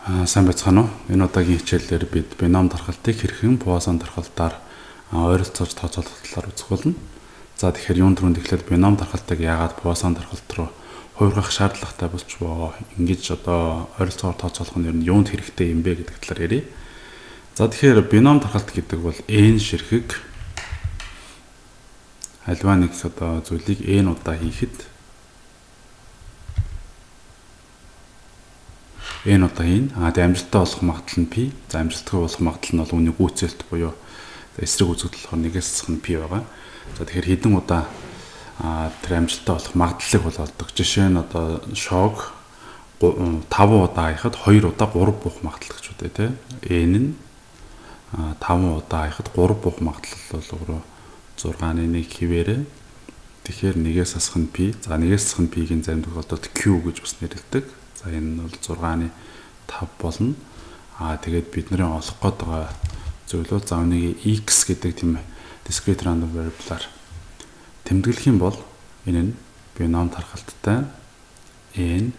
Сайн байцгаана уу? Энэ удаагийн хичээлээр бид бином дархалтыг хэрхэн Poisson дархалтаар ойролцоож тооцоолох талаар үзэх болно. За тэгэхээр юунд түрүүнд эхлээд бином дархалтыг яагаад Poisson дархалт руу хувиргах шаардлагатай болчихвоо? Ингэж одоо ойролцоогоор тооцоолох нь ер нь юунд хэрэгтэй юм бэ гэдэг талаар ярив. За тэгэхээр бином дархалт гэдэг бол n ширхэг альва нэг одоо зүйлийг n удаа хийхэд n удаа хийн. Тэгээ амжилттай болох магадлал нь p. За амжилтгүй болох магадлал нь бол үүний гүйцэлт буюу эсрэг үзэгдэл болохоор нэгээс засах нь p байгаа. За тэгэхээр хэдэн удаа тэр амжилттай болох магадлалыг бол олдог. Жишээ нь одоо шог 5 удаа хаяхад 2 удаа 3 буух магадлал гэж үтэй тий. n нь 5 удаа хаяхад 3 буух магадлал бол өөрөө 6-ны 1 хിവэрэ. Тэгэхээр нэгээс засах нь p. За нэгээс засах нь p-ийн зарим тохиолдолд q гэж бас нэрлэдэг. За энэ нь бол 6-ны 5 болно. Тэгээд бидний олох гээд байгаа зүйл бол за үнийг x гэдэг тийм discrete random variable-аар тэмдэглэх юм бол энэ нь бином дархалттай n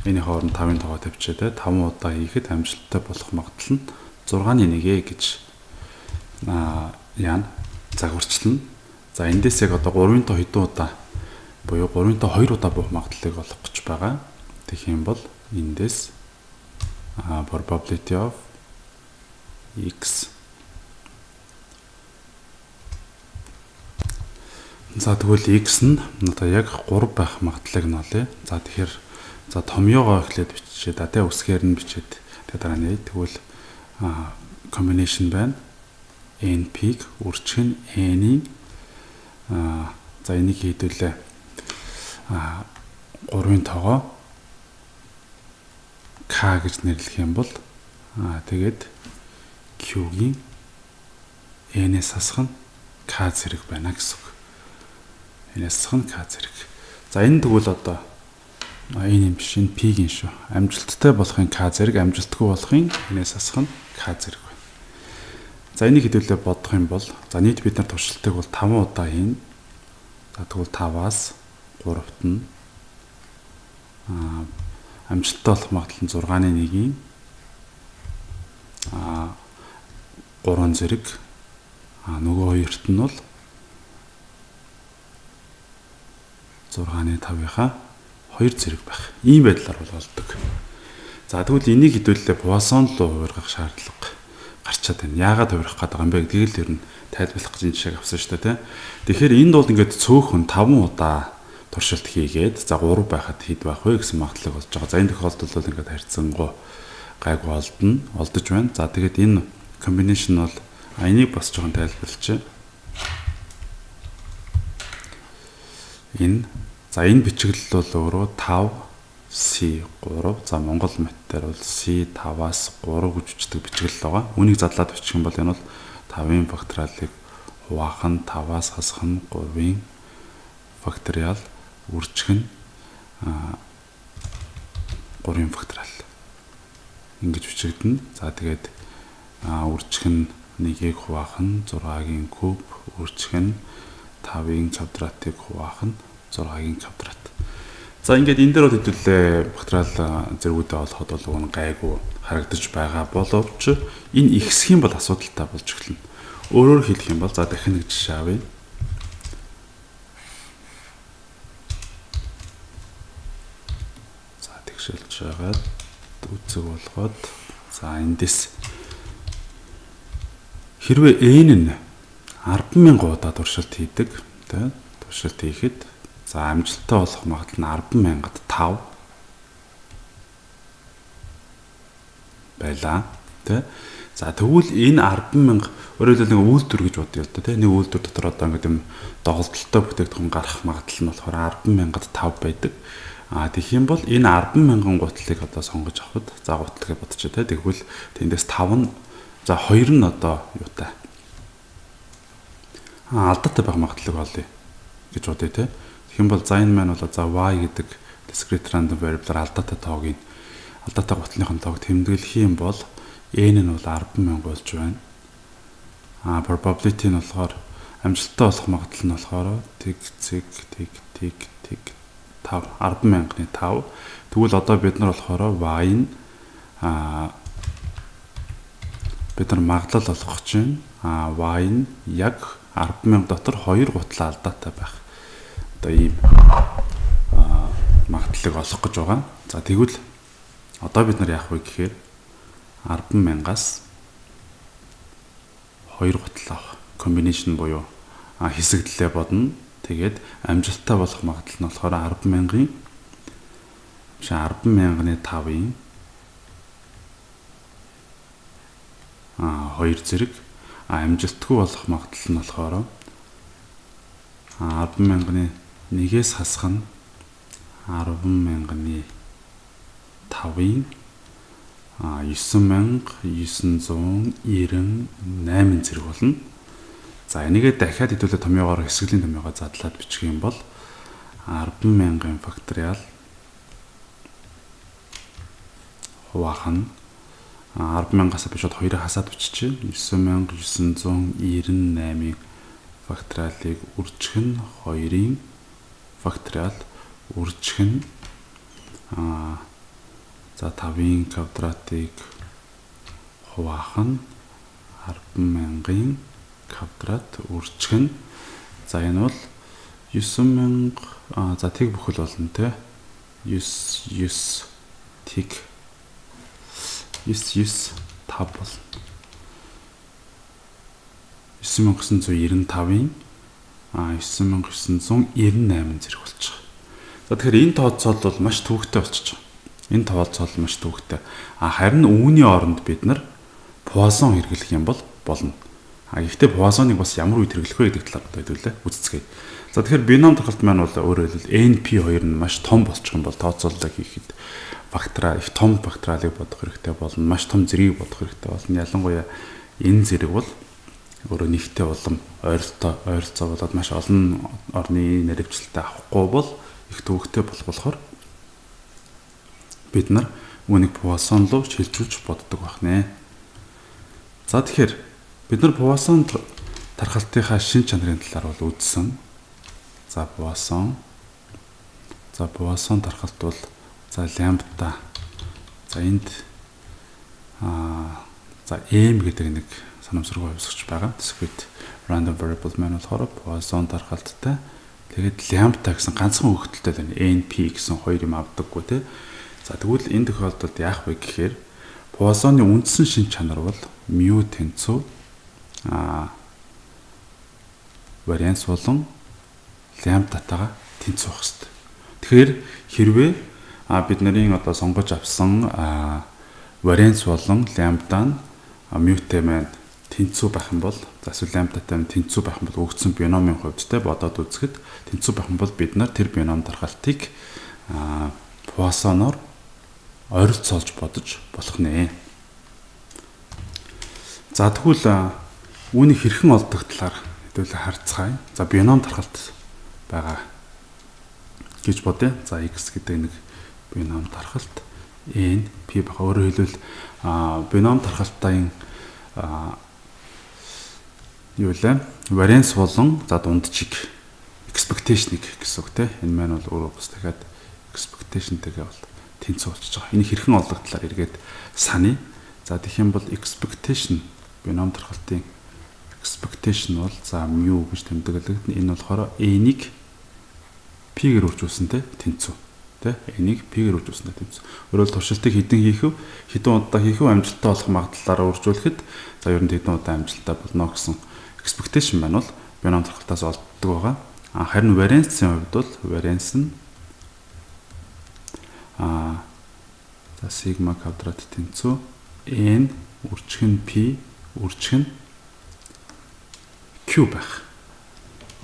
энэ хооронд 5-ын тоогоо тавьчаад 5 удаа хийхэд амжилттай болох магадлал нь 6-ны 1 гэж яана загварчлана. За эндээс яг одоо 3-ын тоо хэдэн удаа буюу 3-ын тоо 2 удаа буух магадлалыг олох гэж байгаа. Тэгэх юм бол эндээс probability of x. За тэгвэл x нь одоо яг 3 байх магадлалыг нь олъё. За тэгэхээр за томьёогоо эхлээд бичээд тэ үсгээр нь бичээд тэгээ дараа нь тэгвэл combination байна. n peak үржих нь n-ийн за энийг хийдүүлээ 3-ын тоогоо k гэж нэрлэх юм бол тэгээд q-гийн n-ээс хасах нь k зэрэг байна гэсэн үг. N-ээс хасах нь k зэрэг. За энэ тэгвэл одоо энэ юм биш, энэ p-гийн шүү. Амжилттай болохын k зэрэг, амжилтгүй болохын n-ээс хасах нь k зэрэг байна. За энийг хэдүүлээ бодох юм бол за нийт бид нар туршилтыг бол 5 удаа хийн. За тэгвэл 5-аас 3-т нь амжилттай болох магадлал нь 6-ны 1-ийн 3 зэрэг нөгөө хоёрт нь бол 6-ны 5-ийнхаа 2 зэрэг байх. Ийм байдлаар бол олдог. За тэгвэл энийг хэдүүлээ Poisson руу хувиргах шаардлага гарчаад байна. Яагаад хувирах гэдэг юм бэ гэдгийг л ер нь тайлбарлах гэж энэ жишээг авсан шүү дээ. Тэгэхээр энд бол ингээд цөөхөн 5 удаа туршилт хийгээд за 3 байхад хэд байх вэ гэсэн магадлалыг олж байгаа. За энэ тохиолдолд бол ингээд харьцангуй гайгүй олдож байна. За тэгээд энэ combination бол энийг бас жоохон тайлбарлачаа. Энэ бичиглэл бол өөрөө 5C3 за Монгол математикээр бол C5-аас 3 гэж бичдэг бичиглэл байгаа. Үүнийг задлаад бичих юм бол энэ бол 5-ын факториалыг хуваах нь 5-аас хасах нь 3-ын факториал үржих нь 3-ын факториал ингэж бичигдэнэ. За тэгээд үржих нь 1-ийг хуваах нь 6-гийн куб, үржих нь 5-ын квадратыг хуваах нь 6-гийн квадрат. За ингээд энэ дээр бол хэдүүлээ факториал зэргүүдээ олоход бол уг нь гайгүй харагдаж байгаа боловч энэ ихсэх юм бол асуудалтай болж эхэлнэ. Өөрөөр хэлэх юм бол за дахин нэг жишээ авъя. За тэгшэлж байгаад үзэг болгоод за эндээс хэрвээ n нь 10,000 удаа туршилт хийдэг тэ туршилт хийхэд за амжилттай болох магадлал нь 10,000-д 5 байлаа тэ. За тэгвэл энэ 10,000 өөрөөр хэлбэл нэг үйлдвэр гэж бодъё л да тий. Нэг үйлдвэр дотор одоо ингээд юм доголдолтой бүтээгдэхүүн гарах магадлал нь болохоор 10,000-д 5 байдаг. Тэгэх юм бол энэ 10,000 гутлыг одоо сонгож авахд за гутлыг бодчих тий. Тэгвэл тэндээс 5 нь за 2 нь одоо юутай алдаатай байх магадлалыг олъё гэж бодъё тий. Тэгэх юм бол за энэ маань бол за y гэдэг discrete random variable-аар алдаатай тоогийн алдаатай гутлын тоог тэмдэглэх юм бол n нь бол 10,000 болж байна. Probability нь болохоор амжилттай болох магадлал нь болохоор тэг 5 10,000-ны 5 Тэгвэл одоо бид нар болохоор y-н бид нар магадлал олгох чинь y-н яг 10,000 дотор 2 гутлаа алдаатай байх. Одоо ийм магадлалыг олох гэж байгаа. За тэгвэл одоо бид нар яах вэ гэхээр 10,000-аас 2 гутлаа авах комбинашн буюу хэсэгдлээ бодно. Тэгээд амжилттай болох магадлал нь болохоор 10,000-ын 10,000-ны 5-ын 2 зэрэг амжилтгүй болох магадлал нь болохоор 10,000-ны 1-ээс хасах нь 10,000-ны 5-ын 9,998 зэрэг болно. За энийгээ дахиад хэдүүлээ томьёогоор хэсэглийн томьёогоо задлаад бичих юм бол 10,000-ын факториал хуваах нь 10,000-аас би шууд 2-ыг хасаад бичиж 9,998-ийн факториалыг үржих нь 2-ын факториал үржих нь за 5-ын квадратыг хуваах нь 10,000-ын квадрат үржих нь за энэ бол 9,000 за тэг бүхэл болно те 9 тэг 995 болно. 9,995-ын 9,998 зэрэг болчих. За тэгэхээр энэ тооцоол бол маш төвөгтэй болчих. Энэ тооцоол маш төвөгтэй. Харин үүний оронд бид нар Поиссон хэрэглэх юм бол болно. Гэхдээ Поиссоныг бас ямар үед хэрэглэх вэ гэдэг талаар бодъё үзцгээе. За тэгэхээр бином тархалт маань бол өөрөөр хэлбэл NP2 нь маш том болчих юм бол тооцооллоо хийхэд фактораа их том факторалыг бодох хэрэгтэй болно. Маш том зэргийг бодох хэрэгтэй болно. Ялангуяа энэ зэрэг бол өөрөө нэгтэй улам ойролцоо болоод маш олон орны наривчлалтай авахгүй бол их төвөгтэй болохоор бид нар үүнийг Поиссон руу шилжүүлж боддог байна. За тэгэхээр бид нар Поиссон тархалтынхаа шин чанарын талаар бол үзсэн. За Поиссон тархалт бол за лямбда за энд за m гэдэг нэг санамсаргүй хувьсгч байгаа. Discrete random variable маань болохоор Poisson тархалттай. Тэгээд lambda гэсэн ганцхан хөвгөлтэй байна. NP гэсэн хоёр юм авдаггүй тий. За тэгвэл энэ тохиолдолд яах вэ гэхээр Poisson-ы үндсэн шин чанар бол mu тэнцүү варианс болон lambda-тайгаа тэнцүү байх хэрэгтэй. Тэгэхээр хэрвээ бид нарын одоо сонгож авсан варианс болон lambda нь mu-тэй маань тэнцүү байх юм бол за эсвэл lambda-тай тэнцүү байх юм бол өгсөн биномын хувьд те бодоод үзэхэд тэнцүү байх юм бол бид нар тэр бином даргаалтыг Poisson-оор ойролцоолж бодож болох нэ. За тэгвэл үүнийг хэрхэн олдог талаар хэдүүлээ харцгаая. За бином даргалт байгаа гэж бодъё. За x гэдэг нэг бином даргалт n p бага. Өөрөөр хэлбэл бином даргалтын юу вэ? Варианс болон за дундчиг expectation-ыг гэсэн үг те. Энэ маань бол өөрөө бас дахиад expectation-тэйгээ бол тэнцүү болчихж байгаа. Энийг хэрхэн олох талаар эргээд саний. За тэгэх юм бол expectation бином даргалтын expectation бол за mu гэж тэмдэглэгдэнэ. Энэ болохоор n-ийг p-гээр үржүүлсэн те тэнцүү. Тэ энийг p-гээр үржүүлсэн тэнцүү. Өөрөөр туршилтыг хэдэн удаа хийх вэ амжилттай болох магадлалаараа үржүүлэхэд за ер нь хэдэн удаа амжилттай болно гэсэн expectation маань бол бином даргалтаас олддог байгаа. Харин вариансын хувьд бол варианс нь за сигма квадрат тэнцүү n үржих нь p үржих нь q байх.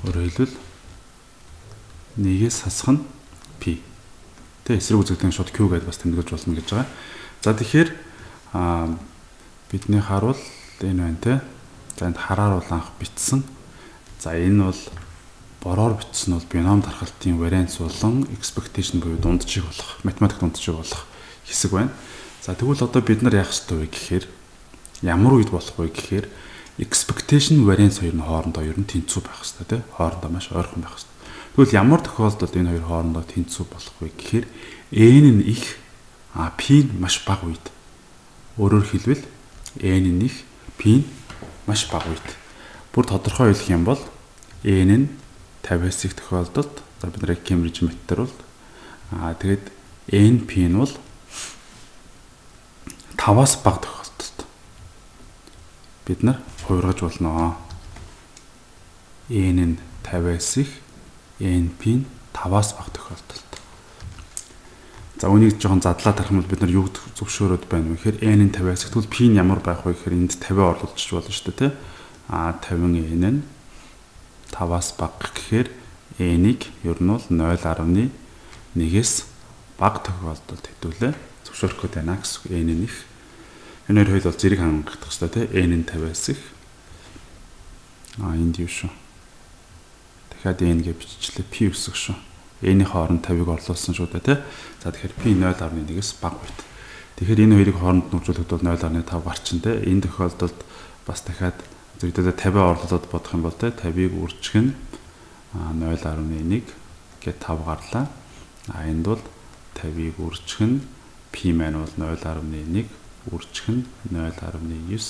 Өөрөөр хэлбэл нэгээс хасах нь p. Тэ эсрэг үзэгдэн шууд q гэдээ бас тэмдэглэж болно гэж байгаа. За тэгэхээр бидний харуул энэ байна те. За энд хараар бол анх бичсэн. За энэ бол бороор бичсэн бол бином даргалтын варианс болон expectation буюу дундчиг болох, математик дундчиг болох хэсэг байна. За тэгвэл одоо бид нар яах ёстой вэ гэхээр ямар үед болох вэ гэхээр expectation варианс хоёр нь хоорондоо ер нь тэнцүү байх ёстой те. Хоорондоо маш ойрхон байх ёстой. Тэгвэл ямар тохиолдолд энэ хоёр хоорондоо тэнцүү болох вэ гэхээр n нь их p нь маш бага үед. Өөрөөр хэлбэл n нь их, p нь маш бага үед. Бүр тодорхой хэлэх юм бол n нь 50-аас их тохиолдолд за бид нэр Cambridge метр бол тэгээд np нь бол 5-аас бага тохиолдолд бид нар хувиргаж болно. N нь 50-аас их, np нь 5-аас бага тохиолдолд. За үнийг жоохон задлаад харах юм бол бид нар юуг зөвшөөрөд байна вэ гэхээр n нь 50-аас их тэгвэл p нь ямар байх вэ гэхээр энд 50 оруулж болно шүү дээ, тэ. 50 n нь 5-аас бага гэхээр n-ийг ер нь бол 0.1-ээс бага тохиолдолд хэдүүлээ зөвшөөрөх гээд байна гэсэн. n нь их. Энэ хоёр бол зэрэг хангах хэрэгтэй, тэ. n нь 50-аас их. Энд юу шүү. Дахиад n гэж биччихлээ. p үсэг шүү. n-ийн хооронд 50-ыг орлуулсан шүү дээ, тэ. За тэгэхээр p 0.1-ээс бага үед. Тэгэхээр энэ хоёрыг хооронд нөхцөлөхөд бол 0.5 гарчин, тэ. Энэ тохиолдолд бас дахиад зэрэгдээ 50 орлуулад бодох юм бол, тэ. 50-ыг үржих нь 0.1 гээд 5 гарлаа. Энд бол 50-ыг үржих нь p маань бол 0.1, үржих нь 0.9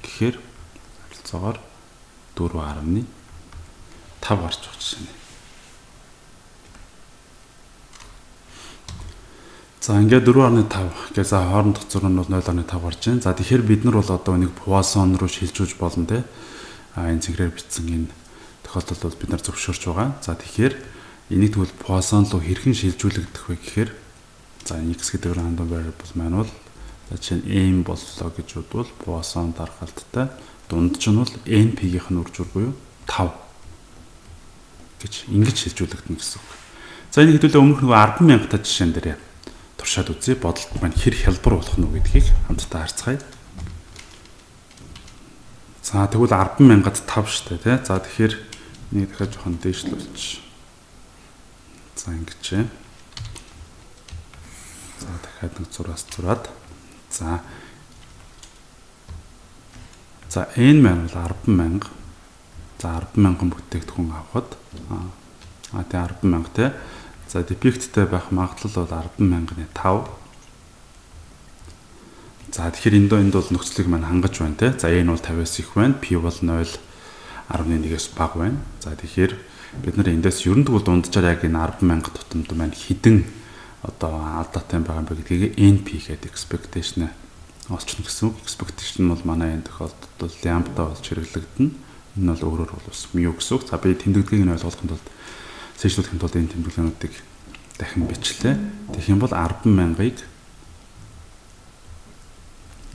гэхээр харилцаагаар 4.5 гарч байгаа чинь. За ингээд 4.5 гэж за хоорондох зураг нь бол 0.5 гарч байна. За тэгэхээр бид нар бол одоо энийг Poisson руу шилжүүлж болно, тэ. Энэ цэгрээр бичсэн энэ тохиолдолд бол бид нар зөвшөөрч байгаа. За тэгэхээр энийг тэгвэл Poisson руу хэрхэн шилжүүлэгдэх вэ гэхээр за x гэдэг random variable маань бол за чинь m боллоо гэж бодвол Poisson даргаалттай дунд чинь бол np-ийн үржүүр буюу 5 гэж ингэж шилжүүлэгдэнэ гэсэн үг. За энэ хэдүүлээ өмнөх нөгөө 10,000 та жишээн дээр туршаад үзье. Бодолт маань хэр хялбар болох нь гэдгийг хамтдаа харцгаая. За тэгвэл 10,000-ад 5 шүү дээ, тэ. За тэгэхээр нэг дахиад жоохон дээшлүүлж. За ингэж. За дахиад нэг зураас зураад. За n маань бол 10,000. За 10,000 бүтээгдэхүүн авахад тэгээ 10,000 тэ. За defect-тэй байх магадлал бол 10,000-ны 5. За тэгэхээр энд бол нөхцөлийг маань хангаж байна, тэ. За n бол 50-аас их байна, p бол 0.1-ээс бага байна. За тэгэхээр бид нар эндээс ерөн тэгвэл дунджаар яг энэ 10,000 тутамд маань хідэн одоо алдаатай байгаа юм бэ гэдгийг np гэдэг expectation олчихно гэсэн үг. Expectation бол манай энэ тохиолдолд бол lambda болж хэрэглэгдэнэ. Энэ бол өөрөөр бол бас mu гэсэн үг. За би тэмдэглэгийг нь ойлгохын тулд сэжлүүлэхэд бол энэ тэмдэглэнүүдийг дахин бичлээ. Тэгэх юм бол 10,000-ыг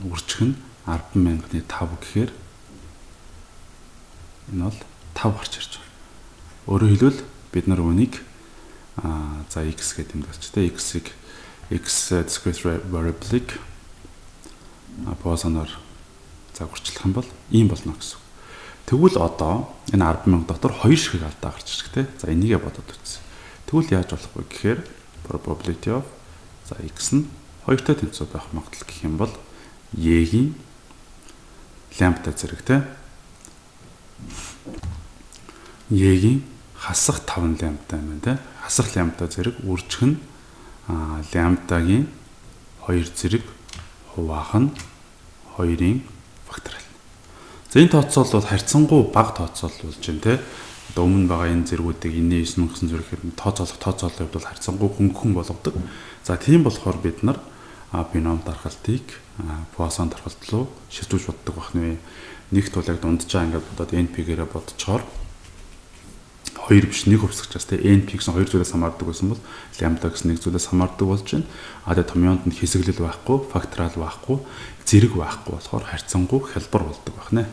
үржих нь 10,000-ны 5 гэхээр энэ бол 5 гарч ирж байгаа. Өөрөөр хэлбэл бид нар үүнийг за x гэдэг юм болчихтой. X-ийг x discrete variable-ыг Poisson-оор загварчлах юм бол ийм болно гэсэн. Тэгвэл одоо энэ 10,000 дотор 2 шиг алдаа гарч ирэх тэ. За энийгээ бодоод үзье. Тэгвэл яаж болох вэ гэхээр probability of за x нь 2-той тэнцүү байх магадлал гэх юм бол y-ийн lambda зэрэг тэ. Y-ийн хасах 5 lambda юм тэ. Хасах lambda зэрэг үржих нь lambda-гийн 2 зэрэг хуваах нь 2-ийн факториал. За энэ тооцоол бол харьцангуй бага тооцоол болж байна те. Одоо өмнө байгаа энэ зэргүүдийг энэ 9 гэсэн зэрэгээр тооцоолох хувьд бол харьцангуй хөнгөн болгодог. За тийм болохоор бид нар бином даргаалтыг Poisson даргаалт руу шилжүүлж боддог байна. Нэгт бол яг дунджаа ингээд бодоод NP-гээрээ бодцохоор 2 биш 1 хувьсгчаас те NP гэсэн 2 зүйлээс хамаардаг байсан бол lambda гэсэн 1 зүйлээс хамаардаг болж байна. Тэгээ томьёонд нь хэсэглэл байхгүй, факториал байхгүй, зэрэг байхгүй болохоор харьцангуй хялбар болдог байна.